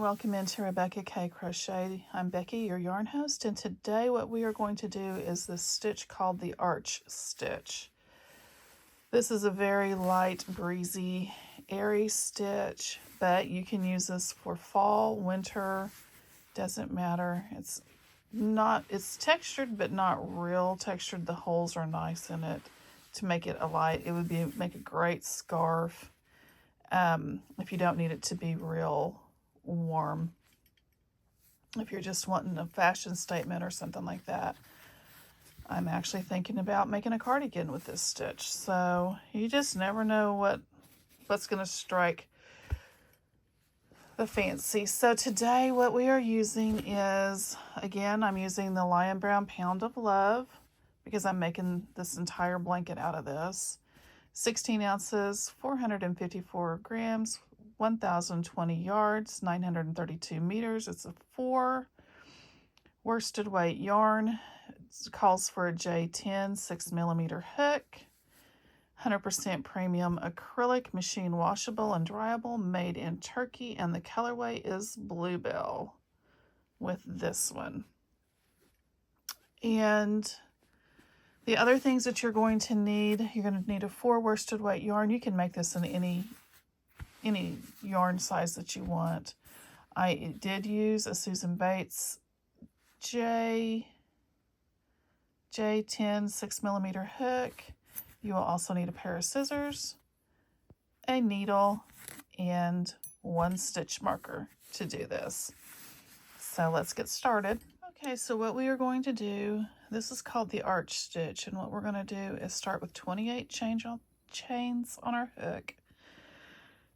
welcome into Rebecca K Crochet. I'm Becky, your yarn host, and today what we are going to do is this stitch called the arch stitch. This is a very light, breezy, airy stitch, but you can use this for fall, winter, doesn't matter. It's textured but not real textured. The holes are nice in it to make it a light. It would make a great scarf if you don't need it to be real warm. If you're just wanting a fashion statement or something like that. I'm actually thinking about making a cardigan with this stitch. So you just never know what's going to strike the fancy. So today what we are using is, again, I'm using the Lion Brown Pound of Love because I'm making this entire blanket out of this. 16 ounces, 454 grams, 1,020 yards, 932 meters. It's a 4 worsted weight yarn. It calls for a J10 6mm hook. 100% premium acrylic, machine washable and dryable, made in Turkey, and the colorway is Bluebell with this one. And the other things that you're going to need a 4 worsted weight yarn. You can make this in any yarn size that you want. I did use a Susan Bates J10 6mm hook. You will also need a pair of scissors, a needle, and 1 stitch marker to do this. So let's get started. Okay, so what we are going to do, this is called the arch stitch, and what we're going to do is start with 28 chains on our hook.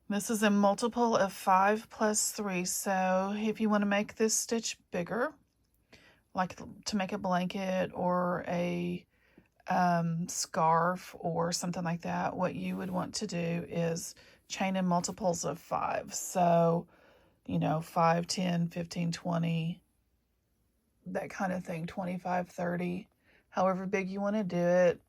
This is a multiple of 5 plus 3, so if you want to make this stitch bigger, like to make a blanket or a scarf or something like that, what you would want to do is chain in multiples of 5. So, 5, 10, 15, 20, that kind of thing, 25, 30, however big you want to do it.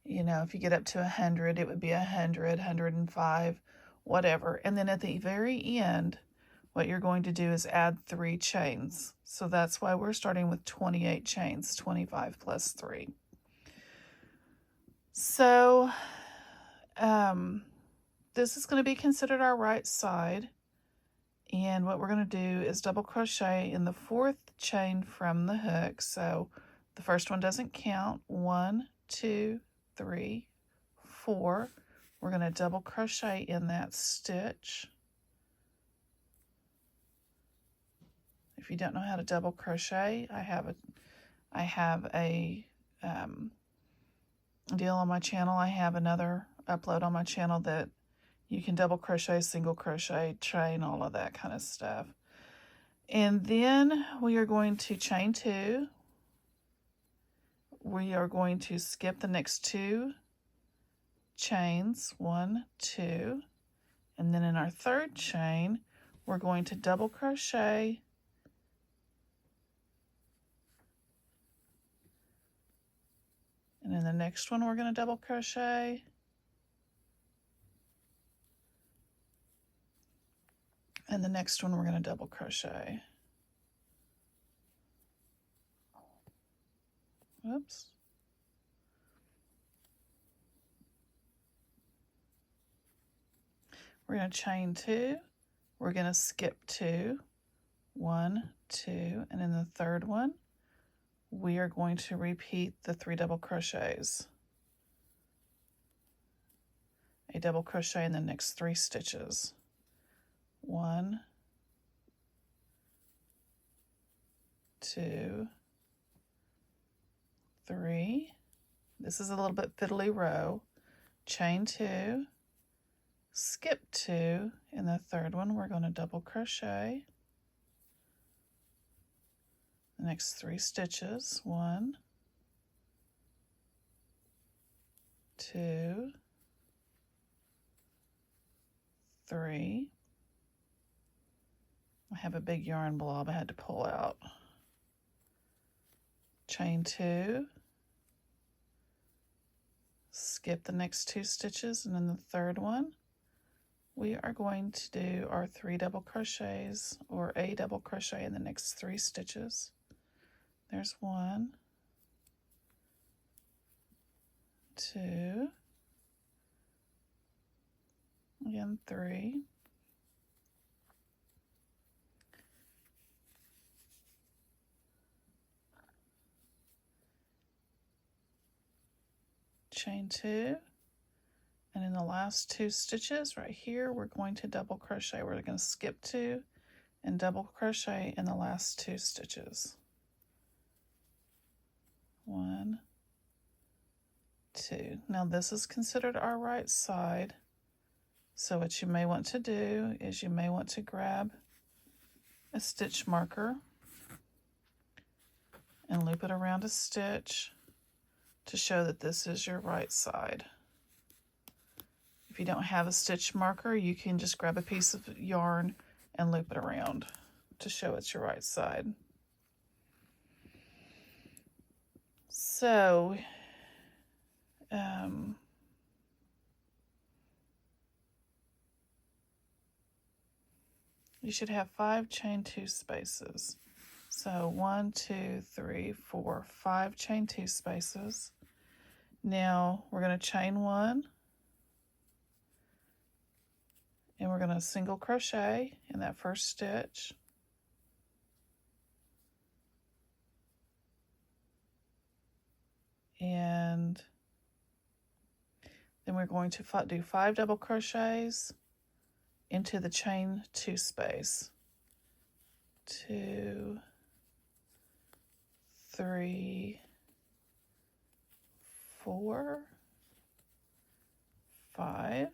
If you get up to 100, it would be 100, 105, whatever. And then at the very end, what you're going to do is add 3 chains. So that's why we're starting with 28 chains, 25 plus 3. So this is going to be considered our right side. And what we're going to do is double crochet in the 4th chain from the hook. So the first one doesn't count. 1, 2, 3, 4. We're going to double crochet in that stitch. If you don't know how to double crochet, I have a deal on my channel. I have another upload on my channel that you can double crochet, single crochet, chain, all of that kind of stuff. And then we are going to chain 2. We are going to skip the next 2 chains, 1, 2, and then in our 3rd chain, we're going to double crochet and in the next one, we're going to double crochet. And the next one, we're going to double crochet. Whoops. We're going to chain 2. We're going to skip 2. 1, 2, and in the 3rd one, we are going to repeat the 3 double crochets. A double crochet in the next 3 stitches. 1, 2, 3. This is a little bit fiddly row. Chain 2, skip 2. In the 3rd one, we're going to double crochet. The next 3 stitches. 1, 2, 3. I have a big yarn blob I had to pull out. Chain 2, skip the next 2 stitches, and in the 3rd one, we are going to do our 3 double crochets, or a double crochet in the next 3 stitches. There's 1, 2, again 3, chain 2, and in the last 2 stitches right here we're going to double crochet. We're going to skip 2 and double crochet in the last 2 stitches. 1, 2. Now this is considered our right side, so what you may want to do is you may want to grab a stitch marker and loop it around a stitch to show that this is your right side. If you don't have a stitch marker, you can just grab a piece of yarn and loop it around to show it's your right side. So, you should have 5 chain 2 spaces. So 1, 2, 3, 4, 5 chain 2 spaces. Now we're going to chain 1, and we're going to single crochet in that first stitch. And then we're going to do 5 double crochets into the chain 2 space. 2, 3, 4, 5.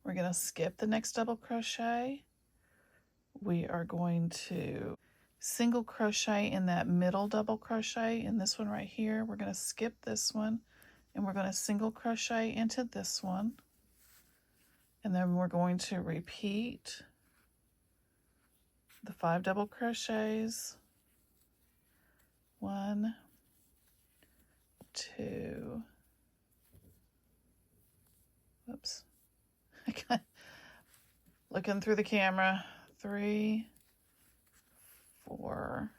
We're going to skip the next double crochet. We are going to single crochet in that middle double crochet in this one right here. We're going to skip this one, and we're going to single crochet into this one, and then we're going to repeat the 5 double crochets. 1, 2, whoops, looking through the camera, 3, 4,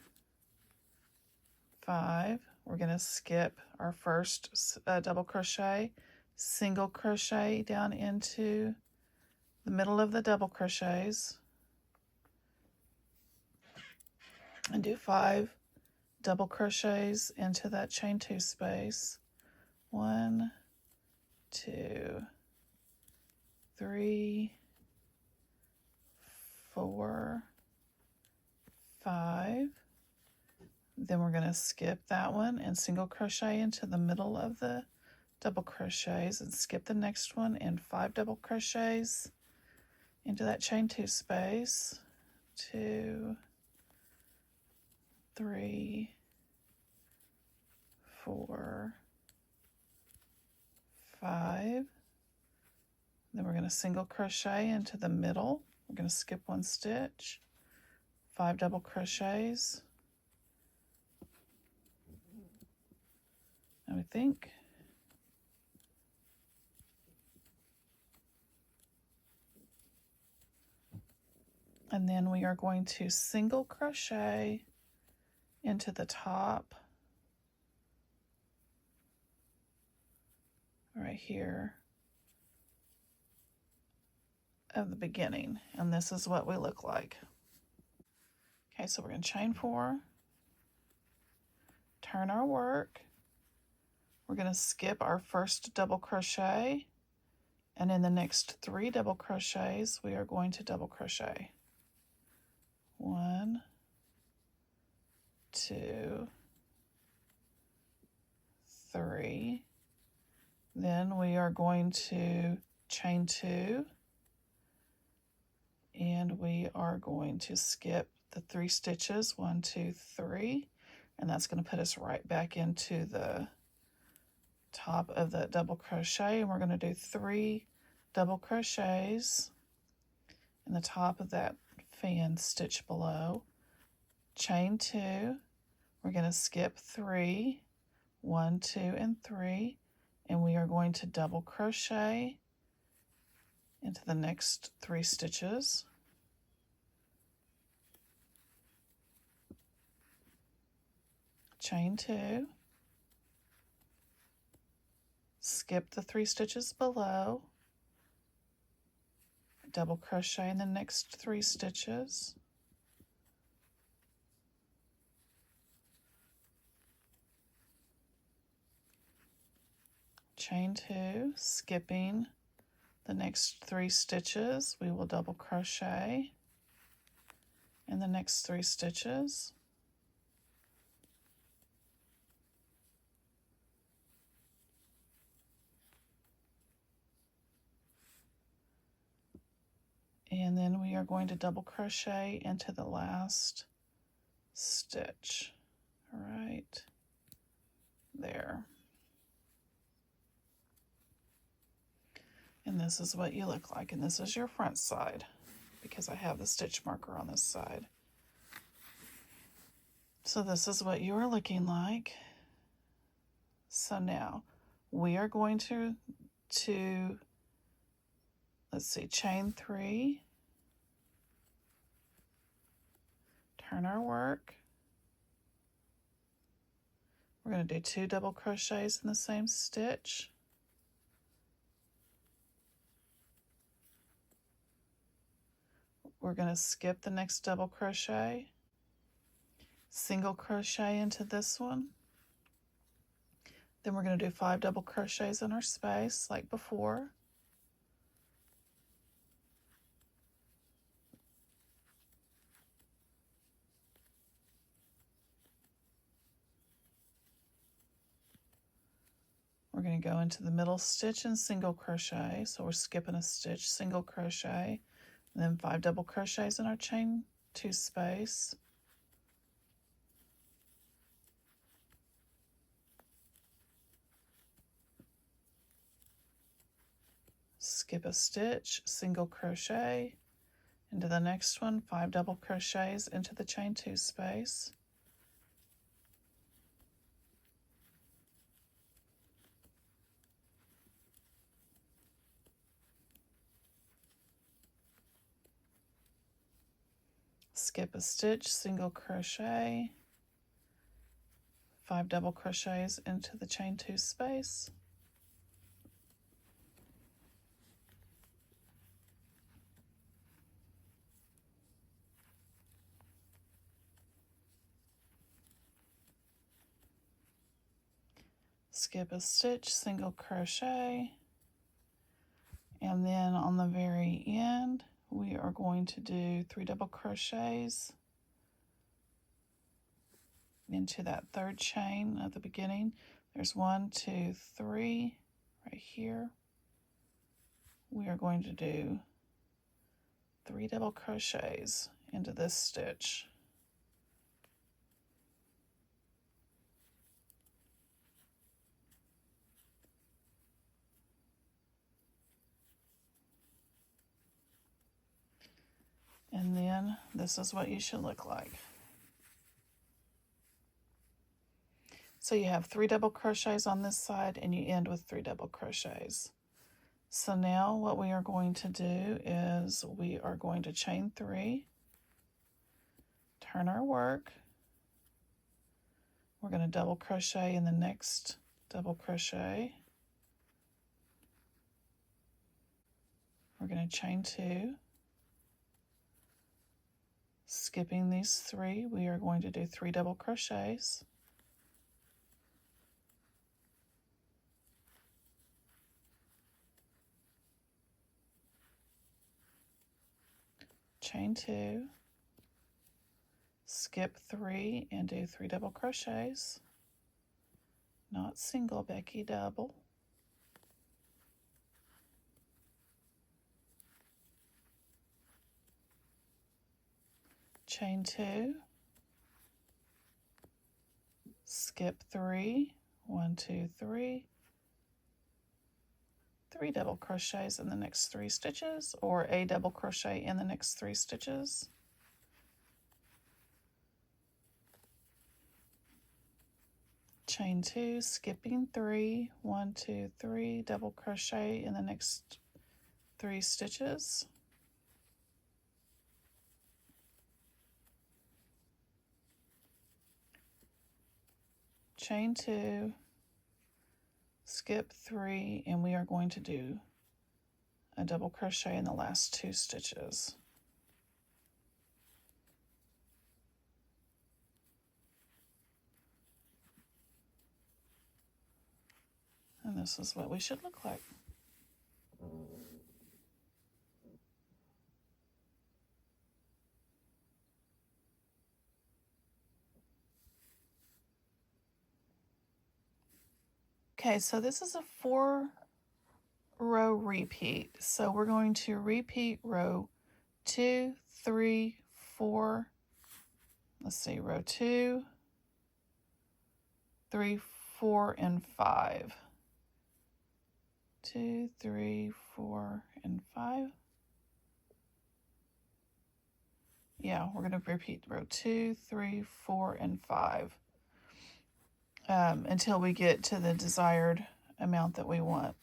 5. We're going to skip our first double crochet, single crochet down into the middle of the double crochets, and do 5 double crochets into that chain 2 space. 1, 2, 3, 4, 5. Then we're going to skip that one and single crochet into the middle of the double crochets, and skip the next one and 5 double crochets into that chain 2 space. 2, 3, 4, 5. Then we're going to single crochet into the middle. We're going to skip 1 stitch, 5 double crochets, I would think. And then we are going to single crochet into the top right here of the beginning, and this is what we look like. Okay, so we're going to chain 4, turn our work, we're going to skip our first double crochet, and in the next 3 double crochets we are going to double crochet. 1, 2, 3. Then we are going to chain 2, and we are going to skip the 3 stitches, 1, 2, 3, and that's going to put us right back into the top of that double crochet, and we're going to do 3 double crochets in the top of that fan stitch below. Chain 2, we're going to skip 3, 1, 2, and 3, and we are going to double crochet into the next 3 stitches. Chain 2, skip the 3 stitches below, double crochet in the next 3 stitches, chain 2, skipping the next 3 stitches, we will double crochet in the next 3 stitches, and then we are going to double crochet into the last stitch right there. And this is what you look like, and this is your front side because I have the stitch marker on this side. So this is what you are looking like. So now we are going to let's see, chain 3, turn our work. We're going to do 2 double crochets in the same stitch. We're going to skip the next double crochet, single crochet into this one. Then we're going to do 5 double crochets in our space like before. We're going to go into the middle stitch and single crochet. So we're skipping a stitch, single crochet, and then 5 double crochets in our chain 2 space. Skip a stitch, single crochet into the next one, 5 double crochets into the chain 2 space. Skip a stitch, single crochet, 5 double crochets into the chain 2 space. Skip a stitch, single crochet, and then on the very end we are going to do 3 double crochets into that 3rd chain at the beginning. There's 1, 2, 3 right here. We are going to do 3 double crochets into this stitch. And then this is what you should look like. So you have 3 double crochets on this side and you end with 3 double crochets. So now what we are going to do is we are going to chain 3, turn our work. We're going to double crochet in the next double crochet. We're going to chain 2. Skipping these 3, we are going to do 3 double crochets. Chain 2, skip 3 and do 3 double crochets. Not single, Becky, double. Chain 2, skip 3, 1, 2, 3, 3 double crochets in the next 3 stitches, or a double crochet in the next 3 stitches. chain 2, skipping 3, 1, 2, 3, double crochet in the next 3 stitches. Chain 2, skip 3, and we are going to do a double crochet in the last 2 stitches. And this is what we should look like. Okay, so this is a 4-row repeat. So we're going to repeat row 2, 3, 4. Let's see, row 2, 3, 4, and 5. 2, 3, 4, and 5. Yeah, we're going to repeat row 2, 3, 4, and 5 until we get to the desired amount that we want.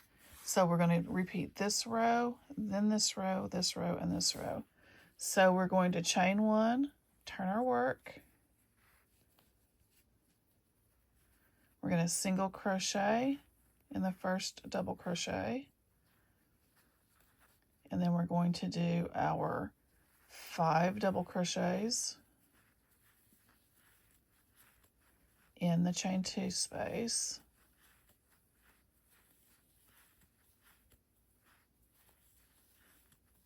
So we're going to repeat this row, then this row, this row, and this row. So we're going to chain 1, turn our work. We're going to single crochet in the first double crochet. And then we're going to do our 5 double crochets in the chain 2 space.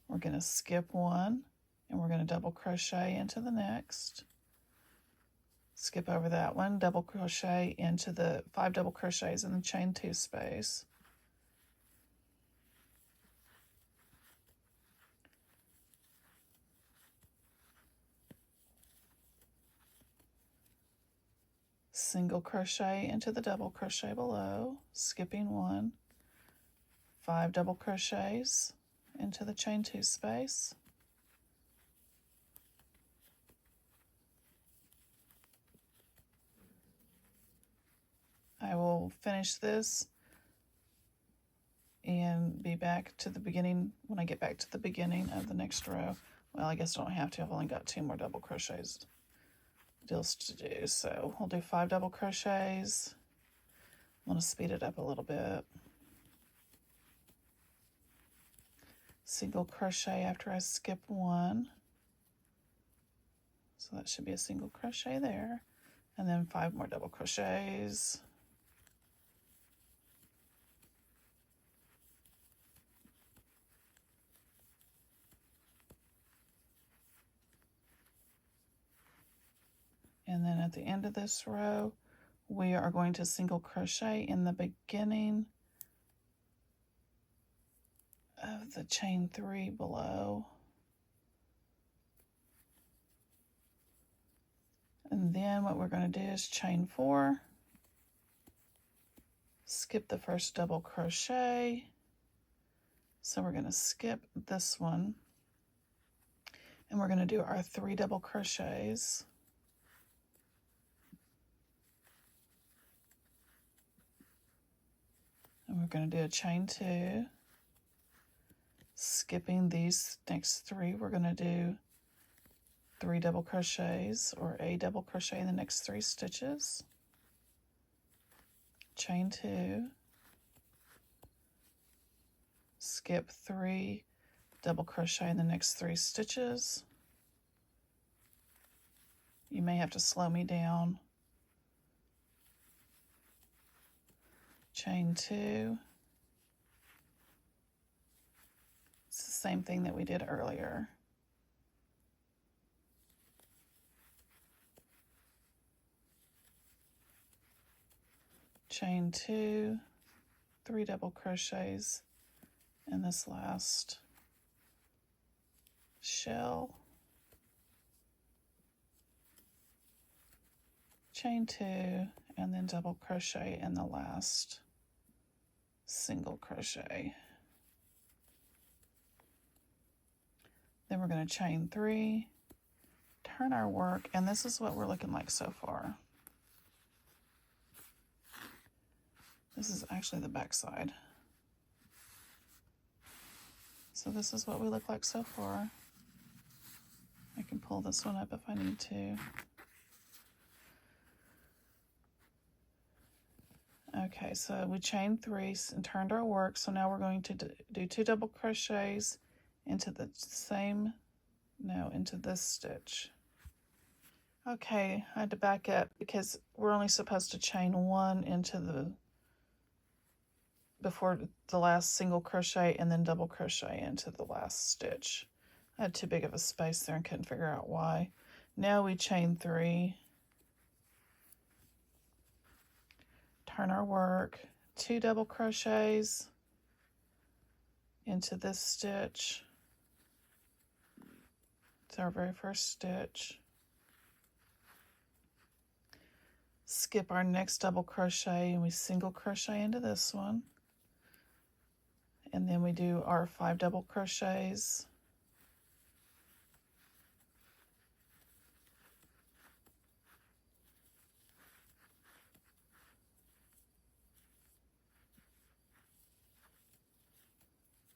We're going to skip 1 and we're going to double crochet into the next. Skip over that one, double crochet into the 5 double crochets in the chain 2 space. Single crochet into the double crochet below, skipping 1, 5 double crochets into the chain 2 space. I will finish this and be back to the beginning when I get back to the beginning of the next row. Well, I guess I don't have to. I've only got 2 more double crochets deals to do. So we'll do 5 double crochets. I'm going to speed it up a little bit. Single crochet after I skip 1. So that should be a single crochet there. And then 5 more double crochets. And then at the end of this row, we are going to single crochet in the beginning of the chain 3 below. And then what we're going to do is chain 4, skip the first double crochet. So we're going to skip this one, and we're going to do our 3 double crochets. And we're going to do a chain 2. Skipping these next 3, we're going to do 3 double crochets or a double crochet in the next 3 stitches. Chain 2. Skip 3 double crochet in the next 3 stitches. You may have to slow me down. Chain 2. It's the same thing that we did earlier. Chain 2, 3 double crochets in this last shell. Chain 2, and then double crochet in the last single crochet. Then we're going to chain 3, turn our work, and this is what we're looking like so far. This is actually the back side. So this is what we look like so far. I can pull this one up if I need to. Okay, so we chained 3 and turned our work. So now we're going to do 2 double crochets into the same, no, into this stitch. Okay, I had to back up because we're only supposed to chain 1 into the, before the last single crochet, and then double crochet into the last stitch. I had too big of a space there and couldn't figure out why. Now we chain 3, turn our work, 2 double crochets into this stitch. It's our very first stitch. Skip our next double crochet and we single crochet into this one. And then we do our 5 double crochets.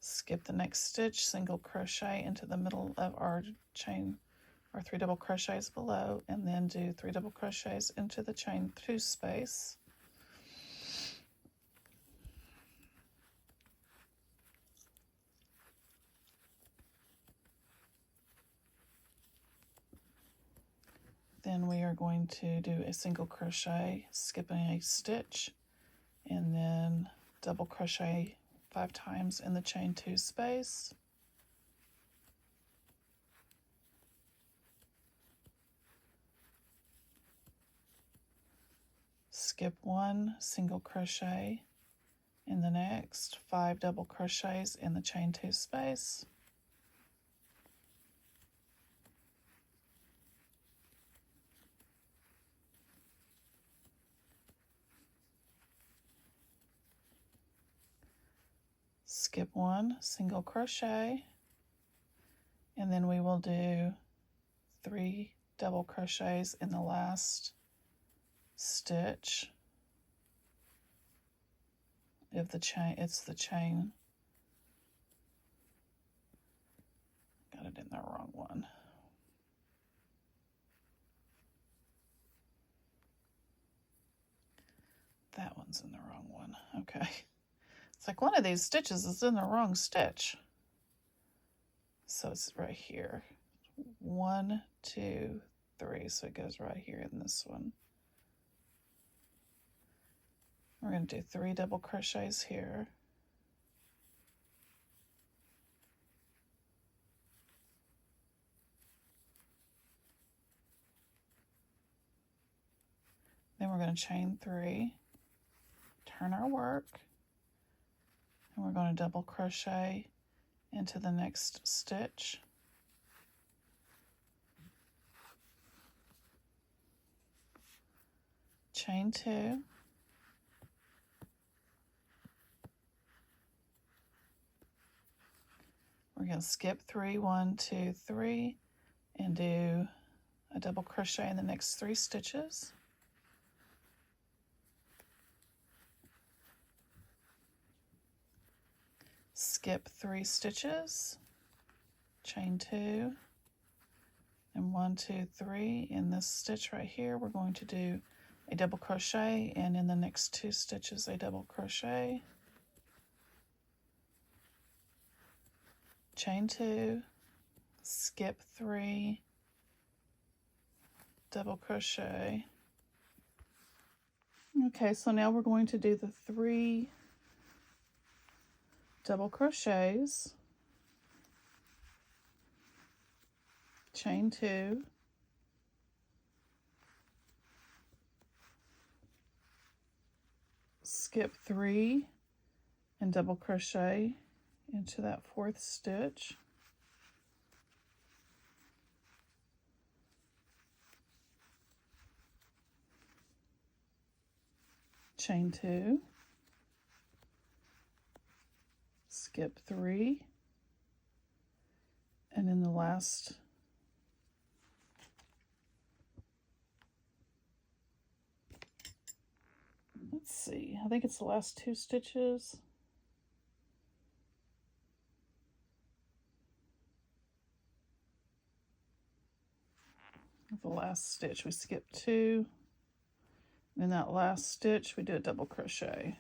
Skip the next stitch, single crochet into the middle of our chain, our 3 double crochets below, and then do 3 double crochets into the chain 2 space. Then we are going to do a single crochet, skipping a stitch, and then double crochet 5 times in the chain 2 space. Skip 1 single crochet in the next, 5 double crochets in the chain 2 space. Skip 1 single crochet, and then we will do 3 double crochets in the last stitch of the chain. It's the chain. Got it in the wrong one. That one's in the wrong one. Okay. It's like one of these stitches is in the wrong stitch. So it's right here. 1, 2, 3. So it goes right here in this one. We're going to do 3 double crochets here. Then we're going to chain 3, turn our work, and we're going to double crochet into the next stitch. Chain 2. We're going to skip 3, 1, 2, 3, and do a double crochet in the next 3 stitches. Skip 3 stitches, chain 2, and 1, 2, 3. In this stitch right here, we're going to do a double crochet, and in the next 2 stitches, a double crochet. Chain 2, skip 3, double crochet. Okay, so now we're going to do the 3 double crochets, chain 2, skip 3, and double crochet into that 4th stitch. Chain 2, skip 3, and in the last let's see, I think it's the last 2 stitches. The last stitch, we skipped 2. In that last stitch, we do a double crochet.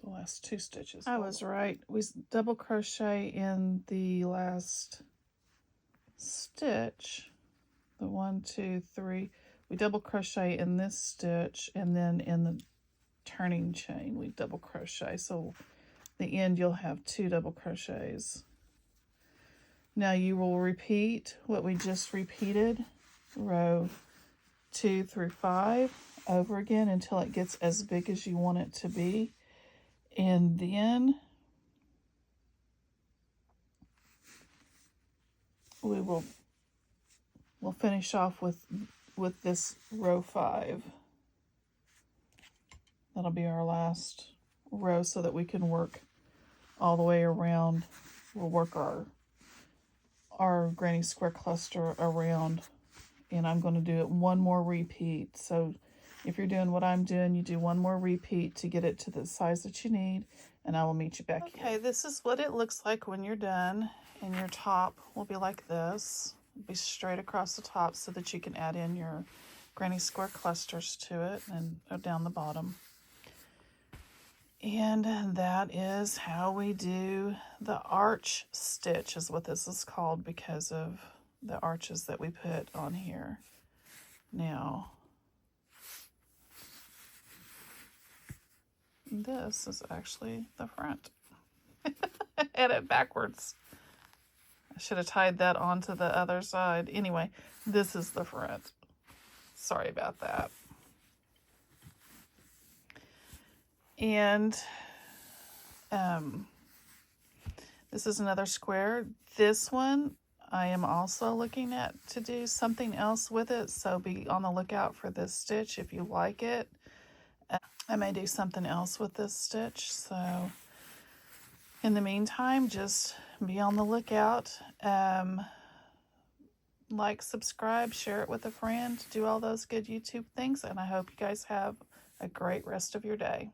The last 2 stitches. I was right. We double crochet in the last stitch. The 1, 2, 3. We double crochet in this stitch, and then in the turning chain we double crochet. So the end you'll have 2 double crochets. Now you will repeat what we just repeated, row 2 through 5, over again until it gets as big as you want it to be. And then we'll finish off with this row 5. That'll be our last row so that we can work all the way around. We'll work our granny square cluster around, and I'm going to do it one more repeat. So if you're doing what I'm doing, you do one more repeat to get it to the size that you need, and I will meet you back here. Okay, this is what it looks like when you're done, and your top will be like this. It'll be straight across the top so that you can add in your granny square clusters to it and down the bottom. And that is how we do the arch stitch, is what this is called because of the arches that we put on here. Now, this is actually the front. I had it backwards. I should have tied that onto the other side. Anyway, this is the front. Sorry about that. And this is another square. This one I am also looking at to do something else with it, so be on the lookout for this stitch if you like it. I may do something else with this stitch, so in the meantime, just be on the lookout. Like, subscribe, share it with a friend, do all those good YouTube things, and I hope you guys have a great rest of your day.